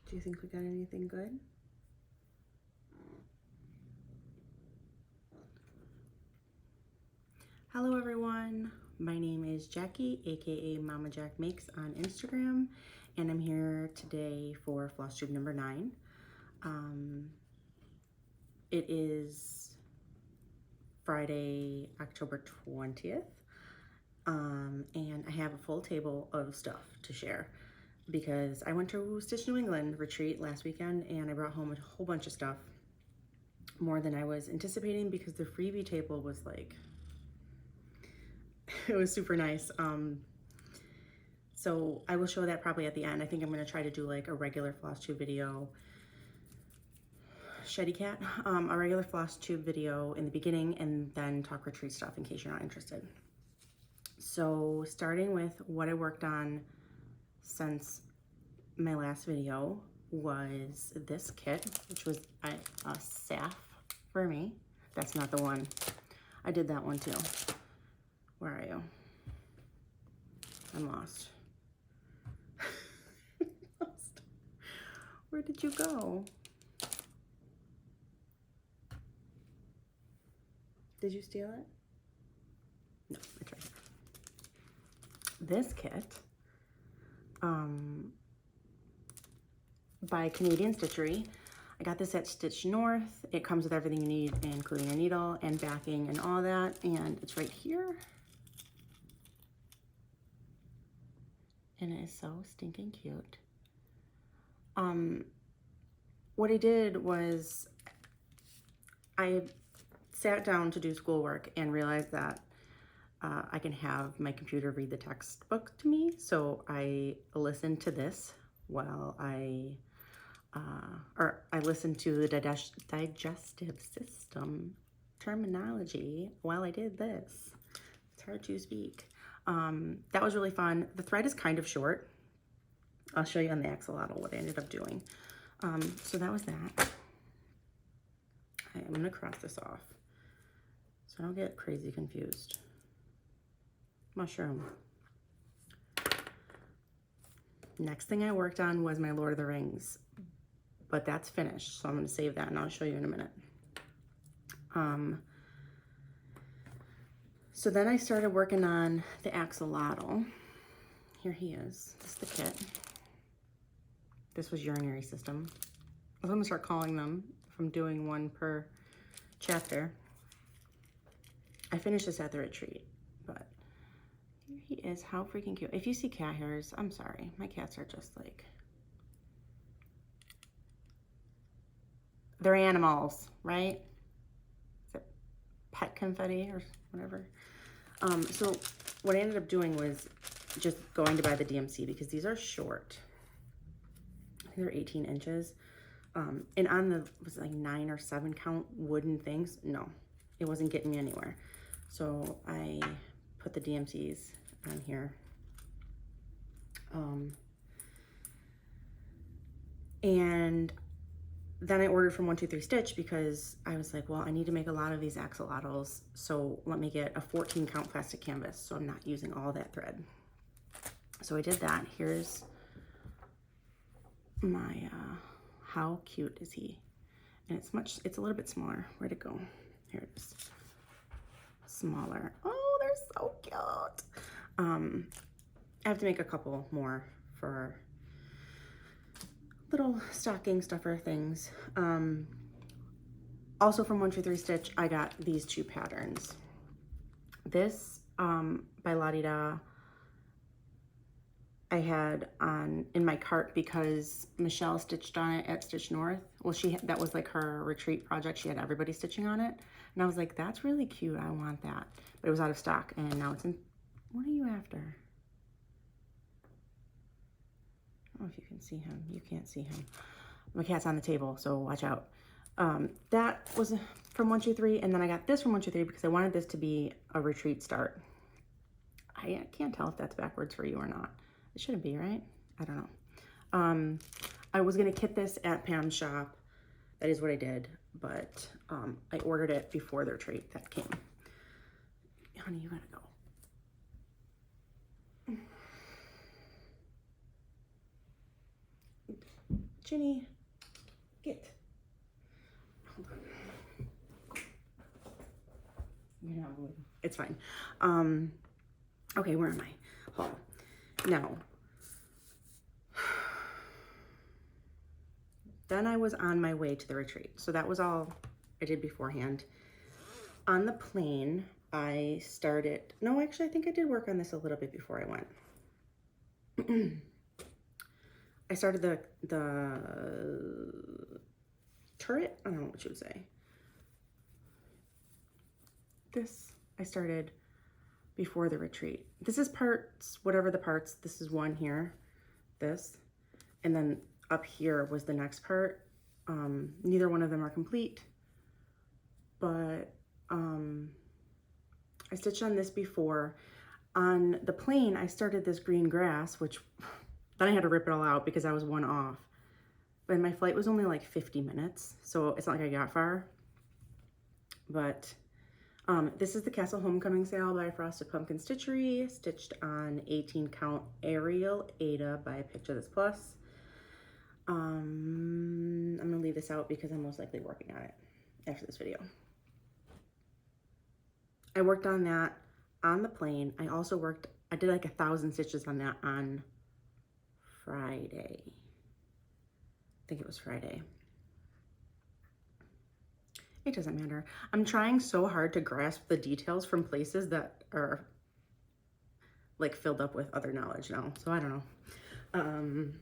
Do you think we got anything good? Hello everyone, my name is Jackie, aka Mama Jack Makes on Instagram, and I'm here today for Flosstube number 9. It is Friday, October 20th, and I have a full table of stuff to share because I went to Stitch New England retreat last weekend and I brought home a whole bunch of stuff, more than I was anticipating, because the freebie table was like, it was super nice. So I will show that probably at the end. I think I'm going to try to do like a regular Flosstube video, Sheddy Cat, a regular Flosstube video in the beginning, and then talk retreat stuff in case you're not interested. So starting with what I worked on since my last video was this kit, which was a SAF for me. That's not the one. I did that one too. Where are you? I'm lost. Lost. Where did you go? Did you steal it? No, it's right here. This kit, by Canadian Stitchery. I got this at Stitch North. It comes with everything you need, including a needle and backing and all that, and it's right here. And it is so stinking cute. What I did was I sat down to do schoolwork and realized that I can have my computer read the textbook to me. So I listened to this while I listened to the digestive system terminology while I did this. It's hard to speak. That was really fun. The thread is kind of short. I'll show you on the axolotl what I ended up doing. So that was that. I'm gonna cross this off so I don't get crazy confused. Mushroom. Next thing I worked on was my Lord of the Rings, but that's finished, so I'm gonna save that and I'll show you in a minute. So then I started working on the axolotl. Here he is. This is the kit. This was urinary system. I'm gonna start calling them if I'm doing one per chapter. I finished this at the retreat, but here he is. How freaking cute. If you see cat hairs, I'm sorry. My cats are just like, they're animals, right? Is it pet confetti or whatever? So what I ended up doing was just going to buy the DMC because these are short. I think they're 18 inches. And on the, was it like 9 or 7 count wooden things? No, it wasn't getting me anywhere. So I put the DMCs on here. And then I ordered from 123 Stitch because I was like, well, I need to make a lot of these axolotls, so let me get a 14 count plastic canvas so I'm not using all that thread. So I did that. Here's my, how cute is he? And it's a little bit smaller. Where'd it go? Here it is. Smaller. Oh, they're so cute. I have to make a couple more for little stocking stuffer things. Also from 123 Stitch, I got these 2 patterns. This by La Di Da I had on in my cart because Michelle stitched on it at Stitch North. Well, that was like her retreat project. She had everybody stitching on it. And I was like, that's really cute. I want that. But it was out of stock and now it's in. What are you after? I don't know if you can see him. You can't see him. My cat's on the table, so watch out. That was from 123, and then I got this from 123 because I wanted this to be a retreat start. I can't tell if that's backwards for you or not. It shouldn't be, right? I don't know. I was gonna kit this at Pam's shop. That is what I did, but I ordered it before the retreat that came. Honey, you gotta go. Ginny, get. Hold on. You're not moving. It's fine. Okay, where am I? Hall. Now, then I was on my way to the retreat. So that was all I did beforehand. On the plane, I started, no, actually, I think I did work on this a little bit before I went. I started the turret, I don't know what you would say. This, I started before the retreat. This is parts, whatever the parts, this is one here, this, and then up here was the next part. Neither one of them are complete, but I stitched on this before. On the plane, I started this green grass, which then I had to rip it all out because I was one off. But my flight was only like 50 minutes, so it's not like I got far. But this is the Castle Homecoming Sale by Frosted Pumpkin Stitchery, stitched on 18 count Ariel Ada by Picture This Plus. I'm gonna leave this out because I'm most likely working on it after this video. I worked on that on the plane. I also I did like 1,000 stitches on that on Friday. I think it was Friday. It doesn't matter. I'm trying so hard to grasp the details from places that are like filled up with other knowledge now. So I don't know.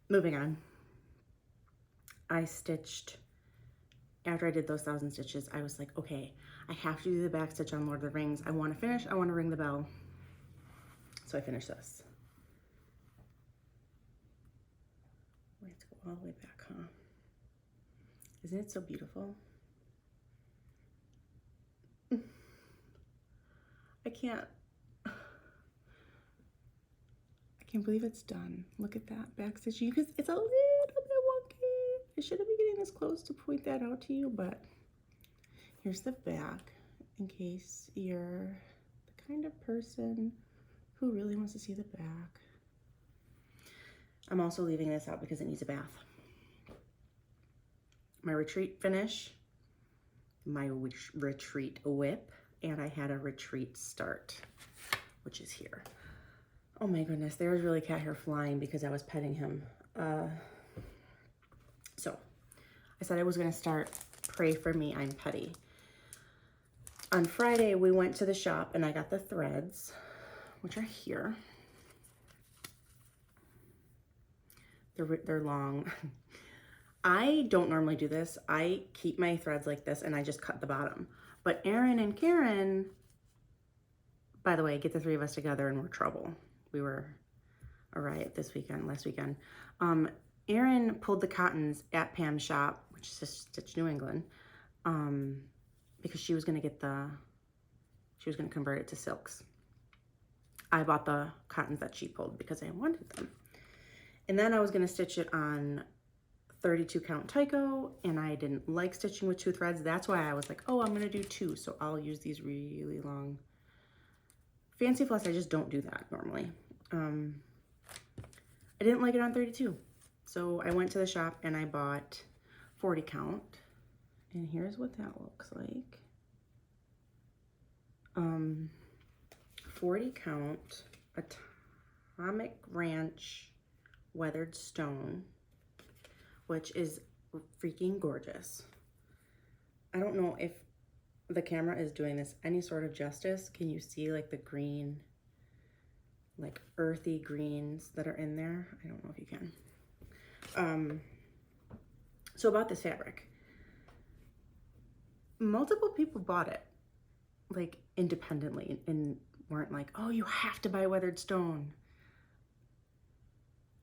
Moving on. I stitched, after I did those 1,000 stitches, I was like, okay, I have to do the back stitch on Lord of the Rings. I want to finish, I want to ring the bell. So I finished this. We have to go all the way back, huh? Isn't it so beautiful? I can't believe it's done. Look at that back stitch. You guys, it's a little bit wonky. I shouldn't be getting this close to point that out to you, but here's the back in case you're the kind of person who really wants to see the back. I'm also leaving this out because it needs a bath. My retreat finish, my retreat whip, and I had a retreat start, which is here. Oh my goodness, there's really cat hair flying because I was petting him. So I said I was gonna start Pray For Me, I'm Petty. On Friday, we went to the shop and I got the threads, which are here. They're long. I don't normally do this. I keep my threads like this and I just cut the bottom. But Erin and Karen, by the way, get the three of us together and we're trouble. We were a riot last weekend. Erin pulled the cottons at Pam's shop, which is Stitch New England, because she was gonna convert it to silks. I bought the cottons that she pulled because I wanted them. And then I was gonna stitch it on 32 count Tyco, and I didn't like stitching with 2 threads. That's why I was like, oh, I'm gonna do 2, so I'll use these really long. Fancy Floss, I just don't do that normally. I didn't like it on 32. So I went to the shop and I bought 40 count. And here's what that looks like. 40 count Atomic Ranch Weathered Stone, which is freaking gorgeous. I don't know if the camera is doing this any sort of justice. Can you see like the green, like earthy greens that are in there? I don't know if you can. So about this fabric, multiple people bought it like independently and weren't like, oh, you have to buy weathered stone.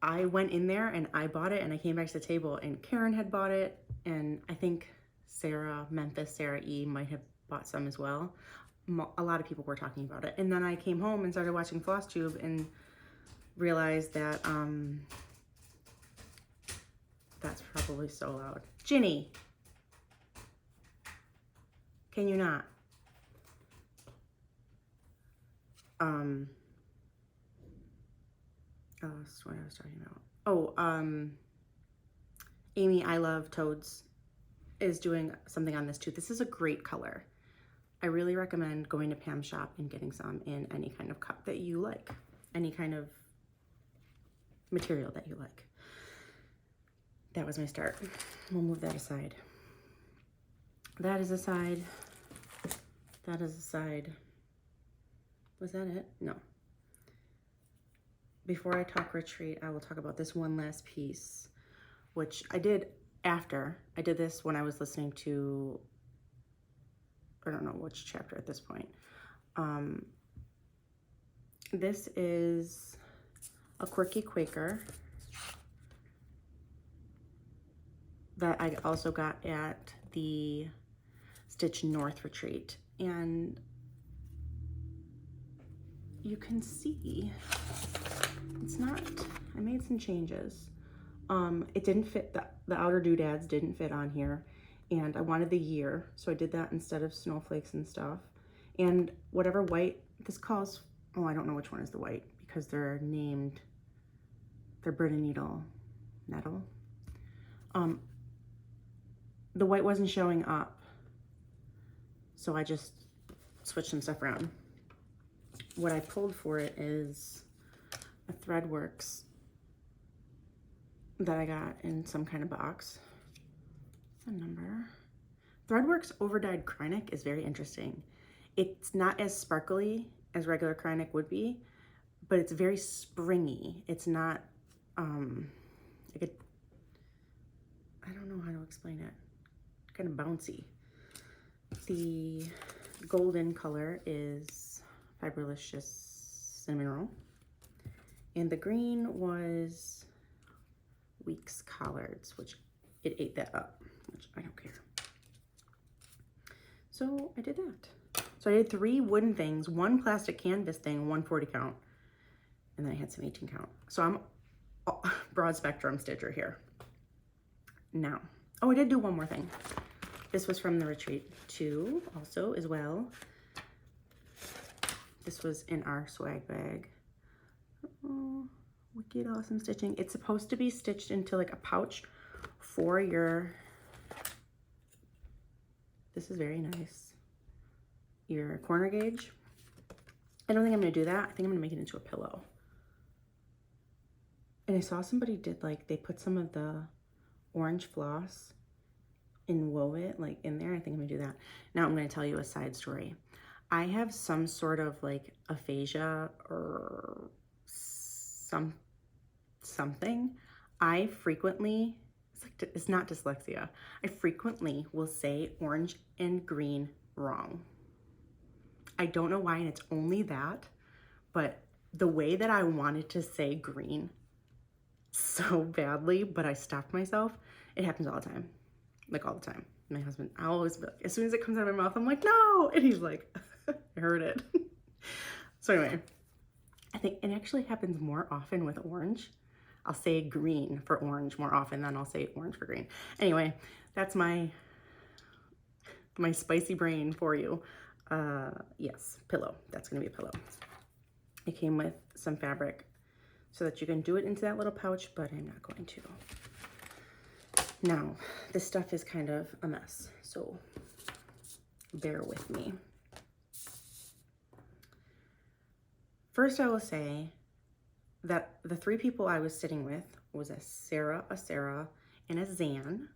I went in there and I bought it and I came back to the table and Karen had bought it, and I think Sarah E might have bought some as well. A lot of people were talking about it. And then I came home and started watching Flosstube and realized that that's probably so loud. Ginny, can you not? Oh, that's what I was talking about. Oh, Amy, I Love Toads, is doing something on this too. This is a great color. I really recommend going to Pam's shop and getting some in any kind of cup that you like, any kind of material that you like. That was my start. We'll move that aside. That is aside. That is aside. Was that it? No. Before I talk retreat, I will talk about this one last piece, which I did after. I did this when I was listening to, I don't know which chapter at this point. This is a Quirky Quaker that I also got at the Stitch North retreat. And you can see, it's not, I made some changes. It didn't fit, the outer doodads didn't fit on here. And I wanted the year, so I did that instead of snowflakes and stuff. And whatever white, this calls, oh, I don't know which one is the white because they're named, they're bird and nettle. The white wasn't showing up, so I just switched some stuff around. What I pulled for it is a Threadworks that I got in some kind of box. What's the number? Threadworks overdyed Kreinik is very interesting. It's not as sparkly as regular Kreinik would be, but it's very springy. It's not, like I don't know how to explain it. Kind of bouncy. The golden color is Fiberlicious Cinnamon Roll. And the green was Weeks Collards, which it ate that up, which I don't care. So I did that. So I did 3 wooden things, 1 plastic canvas thing, 1 40 count, and then I had some 18 count. So I'm a broad spectrum stitcher here. Now, oh, I did do one more thing. This was from the retreat too, also as well. This was in our swag bag. Oh, wicked awesome stitching. It's supposed to be stitched into like a pouch for your, this is very nice, your corner gauge. I don't think I'm gonna do that. I think I'm gonna make it into a pillow. And I saw somebody did like, they put some of the orange floss and wove it like in there. I think I'm gonna do that. Now I'm gonna tell you a side story. I have some sort of like aphasia or something. I frequently, it's not dyslexia. I frequently will say orange and green wrong. I don't know why, and it's only that, but the way that I wanted to say green so badly, but I stopped myself. It happens all the time. Like all the time. My husband, I always, as soon as it comes out of my mouth, I'm like, no! And he's like, I heard it. So anyway, I think it actually happens more often with orange. I'll say green for orange more often than I'll say orange for green. Anyway, that's my spicy brain for you. Yes, pillow. That's gonna be a pillow. It came with some fabric so that you can do it into that little pouch, but I'm not going to. Now, this stuff is kind of a mess, so bear with me. First, I will say that the 3 people I was sitting with was a Sarah, and a Zan,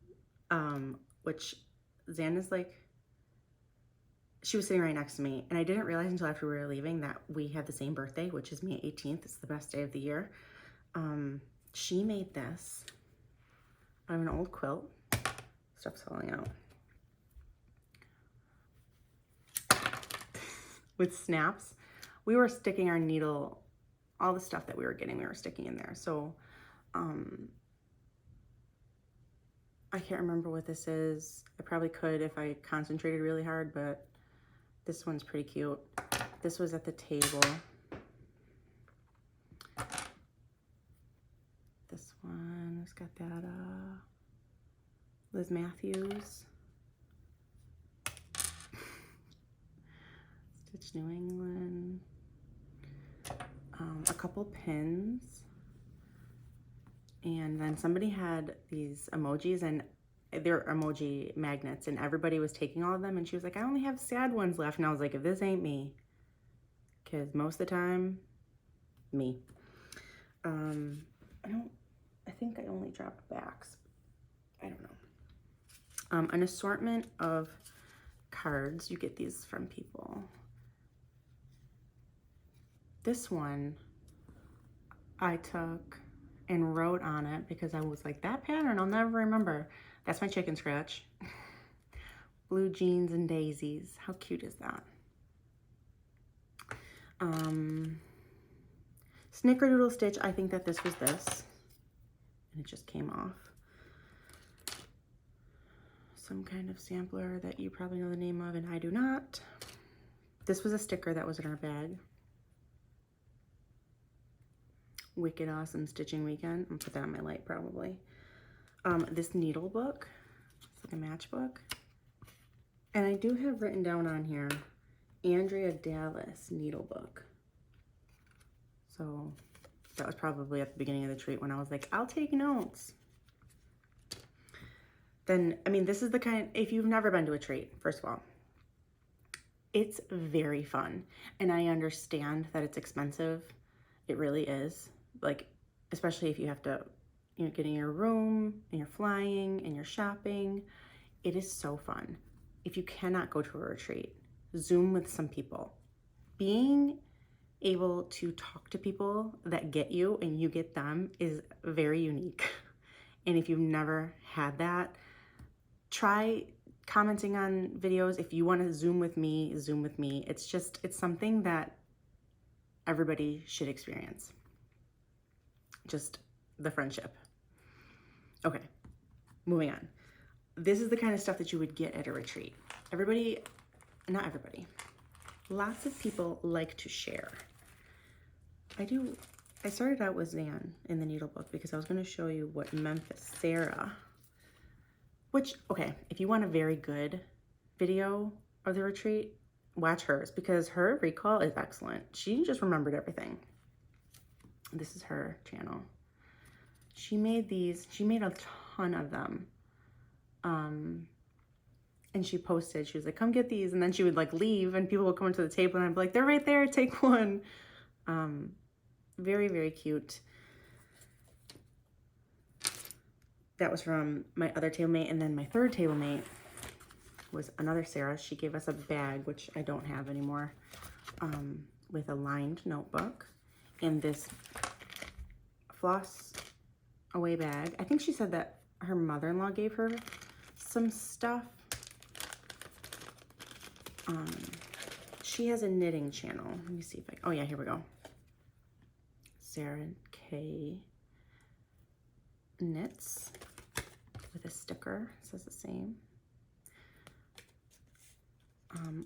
which Zan is like, she was sitting right next to me, and I didn't realize until after we were leaving that we had the same birthday, which is May 18th. It's the best day of the year. She made this out of an old quilt. Stuff's falling out. With snaps. We were sticking our needle, all the stuff that we were getting, we were sticking in there. So, I can't remember what this is. I probably could if I concentrated really hard, but this one's pretty cute. This was at the table. This one has got that, Liz Matthews. Stitch New England. A couple pins. And then somebody had these emojis, and they're emoji magnets, and everybody was taking all of them, and she was like, I only have sad ones left. And I was like, if this ain't me, because most of the time, me. I think I only dropped backs. I don't know. An assortment of cards. You get these from people. This one I took and wrote on it because I was like, that pattern I'll never remember. That's my chicken scratch. Blue jeans and daisies. How cute is that? Snickerdoodle stitch. I think that this was this. And it just came off. Some kind of sampler that you probably know the name of and I do not. This was a sticker that was in our bag. Wicked Awesome Stitching Weekend. I'm gonna put that on my light probably. This needle book. It's like a matchbook. And I do have written down on here, Andrea Dallas needle book. So that was probably at the beginning of the treat when I was like, I'll take notes. Then, I mean, this is the kind, if you've never been to a treat, first of all, it's very fun. And I understand that it's expensive. It really is. Like, especially if you have to, you know, get in your room and you're flying and you're shopping. It is so fun. If you cannot go to a retreat, Zoom with some people. Being able to talk to people that get you and you get them is very unique. And if you've never had that, try commenting on videos. If you want to Zoom with me, Zoom with me. It's something that everybody should experience. Just the friendship. Okay, moving on. This is the kind of stuff that you would get at a retreat. Not everybody. Lots of people like to share. I started out with Zan in the needle book because I was going to show you what Memphis Sarah, which, okay, if you want a very good video of the retreat, watch hers because her recall is excellent. She just remembered everything. This is her channel. She made these, she made a ton of them. And she posted, she was like, come get these. And then she would like leave and people would come into the table and I'd be like, they're right there, take one. Very, very cute. That was from my other table mate. And then my third table mate was another Sarah. She gave us a bag, which I don't have anymore, with a lined notebook and this floss away bag. I think she said that her mother-in-law gave her some stuff. She has a knitting channel. Let me see if oh yeah, here we go. Sarah K knits with a sticker, it says the same.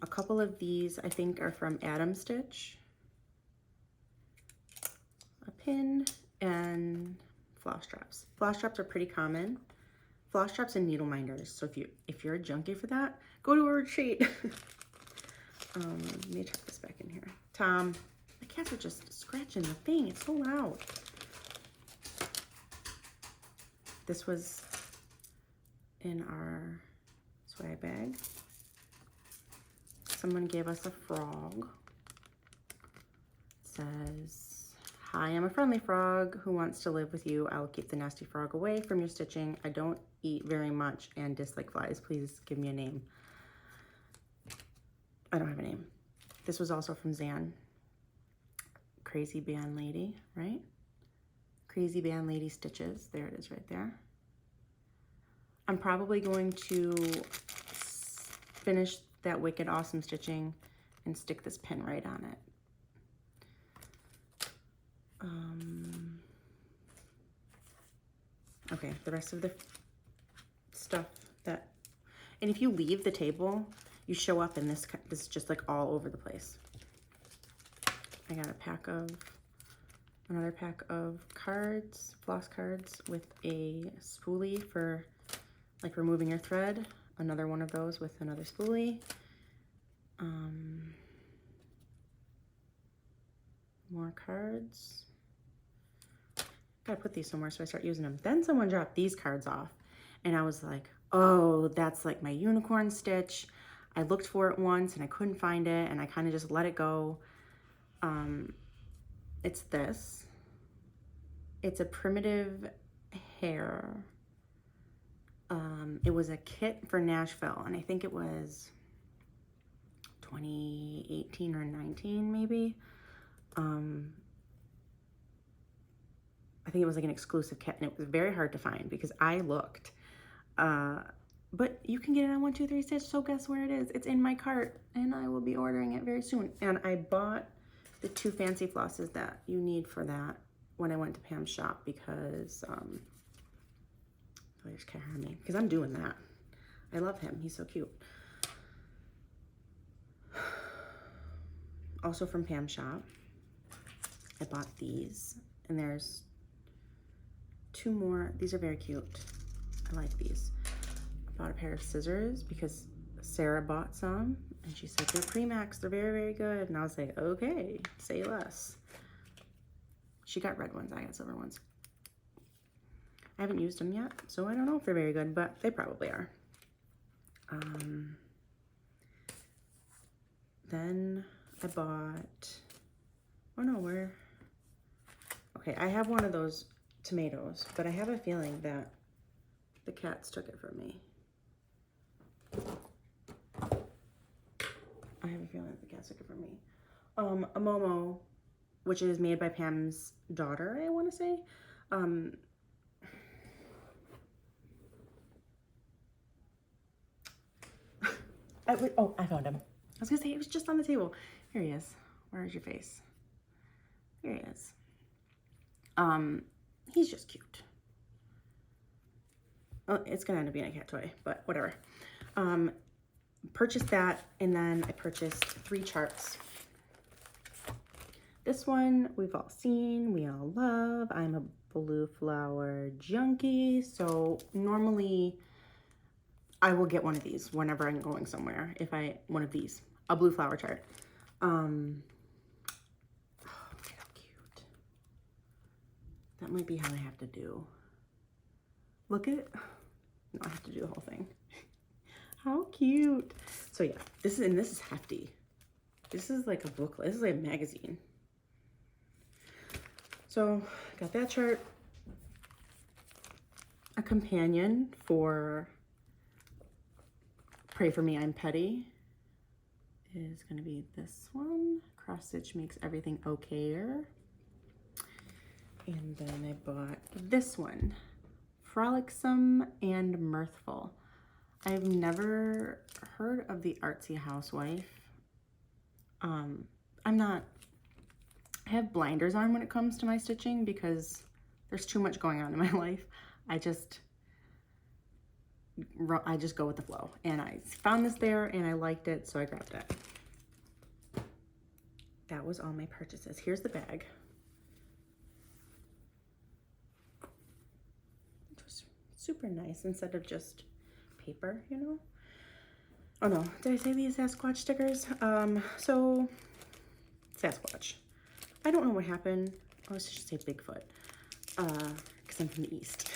A couple of these I think are from Adam Stitch. A pin and floss straps. Floss straps are pretty common. Floss straps and needle minders. So if you're a junkie for that, go to a retreat. Let me tuck this back in here. Tom, the cats are just scratching the thing. It's so loud. This was in our swag bag. Someone gave us a frog. It says, hi, I'm a friendly frog who wants to live with you. I will keep the nasty frog away from your stitching. I don't eat very much and dislike flies. Please give me a name. I don't have a name. This was also from Zan. Crazy Band Lady, right? Crazy Band Lady Stitches. There it is right there. I'm probably going to finish that Wicked Awesome Stitching and stick this pin right on it. Okay, the rest of the stuff that, and if you leave the table, you show up in this is just like all over the place. I got another pack of cards, floss cards with a spoolie for like removing your thread. Another one of those with another spoolie. More cards. gotta put these somewhere, so I start using them. Then someone dropped these cards off, and I was like, oh, that's like my unicorn stitch. I looked for it once and I couldn't find it, and I kind of just let it go. It's this. It's a primitive hair. It was a kit for Nashville, and I think it was 2018 or 19 maybe. I think it was like an exclusive kit, and it was very hard to find because I looked. But you can get it on 123 Stitch, so guess where it is? It's in my cart, and I will be ordering it very soon. And I bought the 2 fancy flosses that you need for that when I went to Pam's shop because, there's Caramel, because I'm doing that. I love him, he's so cute. Also from Pam's shop, I bought these, and there's 2 more. These are very cute. I like these. I bought a pair of scissors because Sarah bought some, and she said they're Premax, they're very, very good. And I was like, okay, say less. She got red ones, I got silver ones. I haven't used them yet, so I don't know if they're very good, but they probably are. Then I bought, oh no, where? Okay, I have one of those tomatoes, but I have a feeling that the cats took it from me. I have a feeling that the cats took it from me. A Momo, which is made by Pam's daughter, I want to say. I found him. I was gonna say, it was just on the table. Here he is. Where is your face? Here he is. He's just cute. Oh, it's gonna end up being a cat toy, but whatever. Purchased that, and then I purchased 3 charts. This one we've all seen, we all love. I'm a blue flower junkie, so normally I will get one of these whenever I'm going somewhere. One of these, a blue flower chart. Oh, look how cute. That might be how I have to do. Look at it. No, I have to do the whole thing. How cute. So yeah, this is hefty. This is like a booklet. This is like a magazine. So got that chart. A companion for Pray For Me, I'm Petty is going to be this one. Cross stitch makes everything okayer. And then I bought this one, Frolicsome and Mirthful. I've never heard of the Artsy Housewife. I have blinders on when it comes to my stitching because there's too much going on in my life. I just go with the flow, and I found this there and I liked it, so I grabbed it. That was all my purchases. Here's the bag. It was super nice instead of just paper, you know? Oh no, did I say these Sasquatch stickers? So Sasquatch. I don't know what happened. Oh, I should say Bigfoot, because I'm from the East.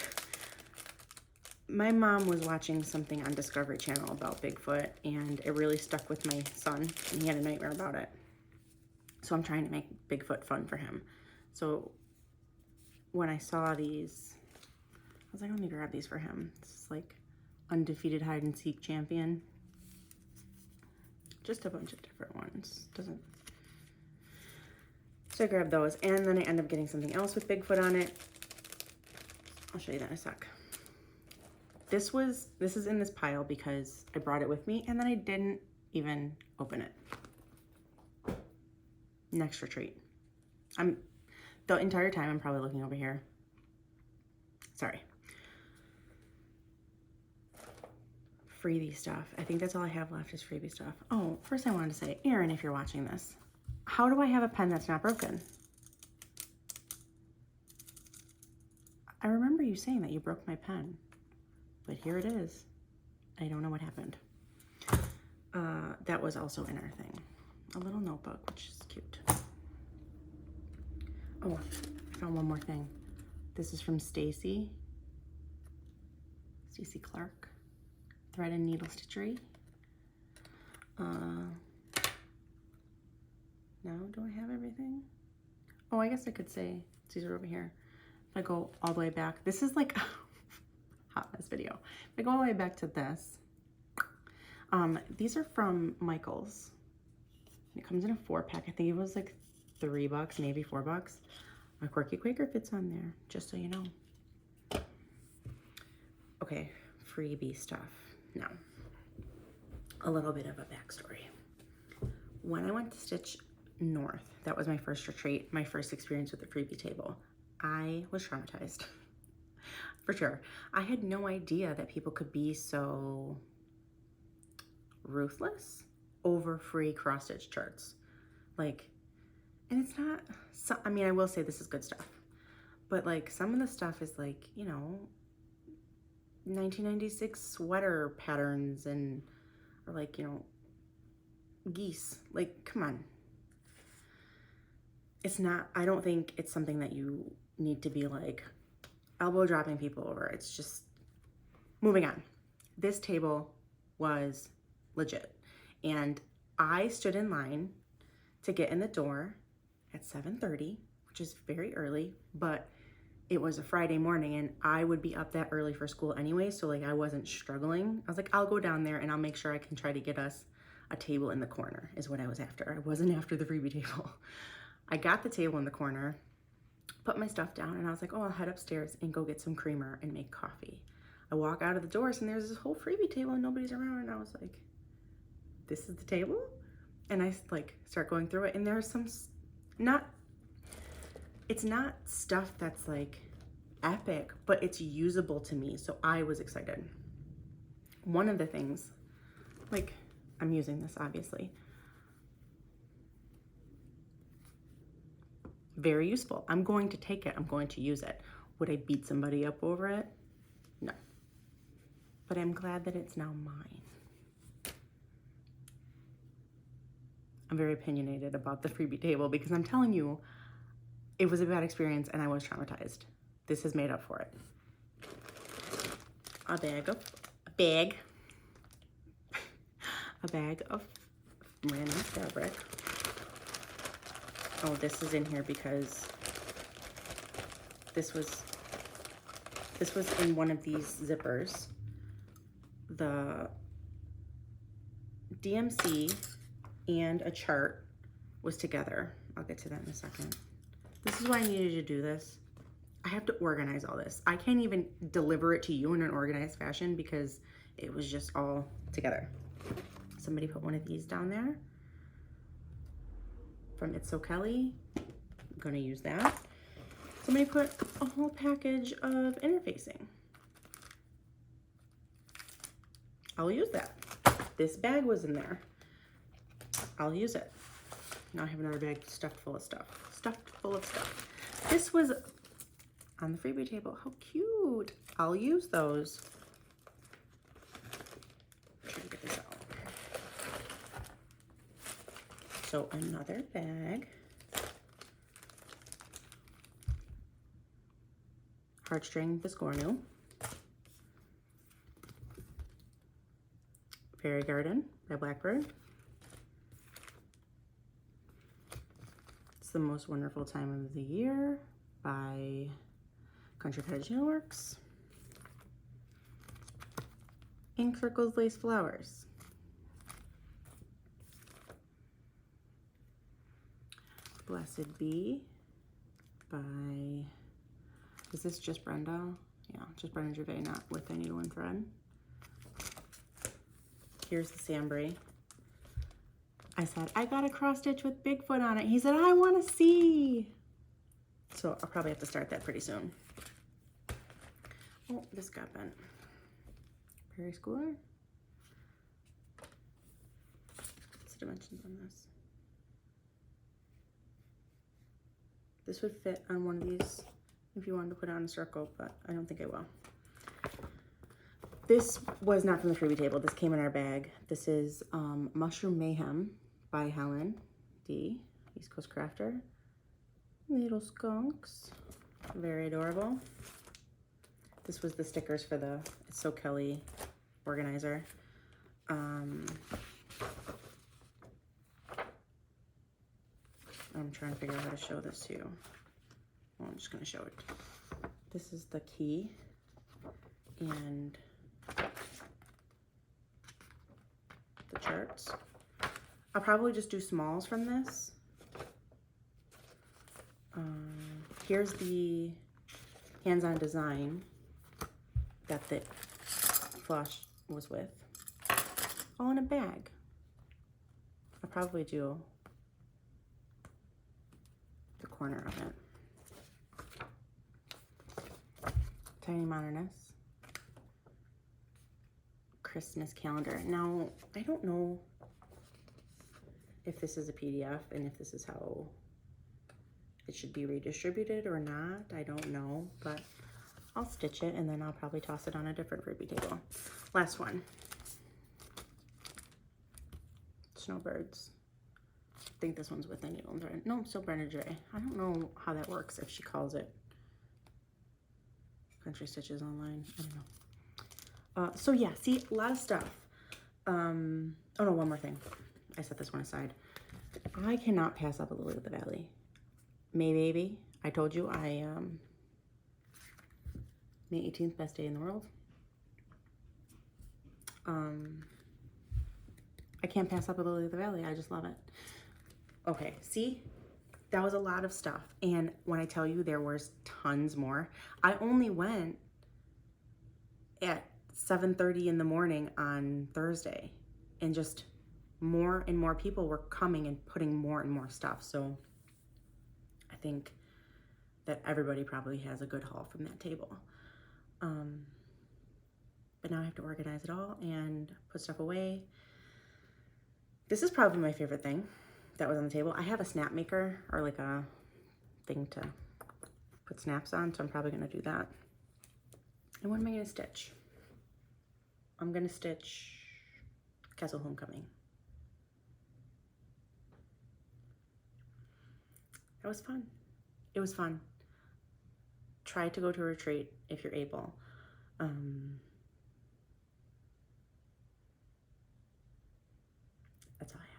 My mom was watching something on Discovery Channel about Bigfoot, and it really stuck with my son, and he had a nightmare about it. So I'm trying to make Bigfoot fun for him. So when I saw these, I was like, let me grab these for him. This is like undefeated hide and seek champion. Just a bunch of different ones. So I grabbed those, and then I end up getting something else with Bigfoot on it. I'll show you that in a sec. This is in this pile because I brought it with me, and then I didn't even open it. Next retreat. The entire time I'm probably looking over here. Sorry. Freebie stuff. I think that's all I have left is freebie stuff. Oh, first I wanted to say, Erin, if you're watching this, how do I have a pen that's not broken? I remember you saying that you broke my pen, but here it is. I don't know what happened. That was also in our thing. A little notebook, which is cute. Oh, I found one more thing. This is from Stacy Clark, Thread and Needle Stitchery. Now, do I have everything? Oh, I guess I could say, these are over here. If I go all the way back, this is like hot mess video. If I go all the way back to this, these are from Michaels. It comes in a 4-pack. I think it was like $3, maybe $4. My Quirky Quaker fits on there, just so you know. Okay, freebie stuff. Now, a little bit of a backstory. When I went to Stitch North, that was my first retreat, my first experience with the freebie table. I was traumatized, for sure. I had no idea that people could be so ruthless over free cross-stitch charts. Like, and it's not, I mean, I will say this is good stuff, but like some of the stuff is like, you know, 1996 sweater patterns and, or like, you know, geese. Like, come on. It's not, I don't think it's something that you need to be like elbow dropping people over. It's just moving on. This table was legit. And I stood in line to get in the door at 7:30, which is very early, but it was a Friday morning and I would be up that early for school anyway. So like I wasn't struggling. I was like, I'll go down there and I'll make sure I can try to get us a table in the corner is what I was after. I wasn't after the freebie table. I got the table in the corner, put my stuff down, and I was like, oh, I'll head upstairs and go get some creamer and make coffee. I walk out of the doors and there's this whole freebie table and nobody's around, and I was like, this is the table? And I like start going through it, and there's some, it's not stuff that's like epic, but it's usable to me, so I was excited. One of the things, like, I'm using this obviously. Very useful. I'm going to take it. I'm going to use it. Would I beat somebody up over it? No. But I'm glad that it's now mine. I'm very opinionated about the freebie table because I'm telling you, it was a bad experience and I was traumatized. This has made up for it. A bag of random fabric. Oh, this is in here because this was in one of these zippers. The DMC and a chart was together. I'll get to that in a second. This is why I needed to do this. I have to organize all this. I can't even deliver it to you in an organized fashion because it was just all together. Somebody put one of these down there from It's So Kelly. I'm gonna use that. Somebody put a whole package of interfacing. I'll use that. This bag was in there. I'll use it. Now I have another bag stuffed full of stuff. This was on the freebie table. How cute. I'll use those. Try to get this out. So another bag. Heartstring Viscornu. Fairy Garden by Blackbird. It's the Most Wonderful Time of the Year by Country Cottage Needleworks. Ink Circles Lace Flowers. Blessed Bee by, is this just Brenda? Yeah, just Brenda Gervais, not with a needle and thread. Here's the Sambray. I said, I got a cross stitch with Bigfoot on it. He said, I want to see. So I'll probably have to start that pretty soon. Oh, this got bent. Prairie Schooler. What's the dimensions on this? This would fit on one of these if you wanted to put it on a circle, but I don't think I will. This was not from the freebie table. This came in our bag. This is Mushroom Mayhem by Helen D, East Coast Crafter. Little skunks. Very adorable. This was the stickers for the It's So Kelly organizer. I'm trying to figure out how to show this to you. Well, I'm just going to show it. This is the key, and the charts. I'll probably just do smalls from this. Here's the hands-on design that the Floss was with. All in a bag. I'll probably do the corner of it. Tiny Modernist. Christmas calendar. Now, I don't know if this is a PDF and if this is how it should be redistributed or not. I don't know, but I'll stitch it and then I'll probably toss it on a different Ruby table. Last one. Snowbirds. I think this one's with a needle and thread. No, still Brenda J. I don't know how that works, if she calls it Country Stitches online. I don't know. So yeah, see, a lot of stuff. Oh no, one more thing. I set this one aside. I cannot pass up a Lily of the Valley. May baby. I told you May 18th, best day in the world. I can't pass up a Lily of the Valley. I just love it. Okay, see? That was a lot of stuff. And when I tell you there was tons more, I only went at 7:30 in the morning on Thursday, and just more and more people were coming and putting more and more stuff. So I think that everybody probably has a good haul from that table. But now I have to organize it all and put stuff away. This is probably my favorite thing that was on the table. I have a snap maker, or like a thing to put snaps on, so I'm probably gonna do that. And what am I gonna stitch? I'm gonna stitch Castle Homecoming. That was fun. It was fun. Try to go to a retreat if you're able. That's all I have.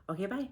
Okay, bye.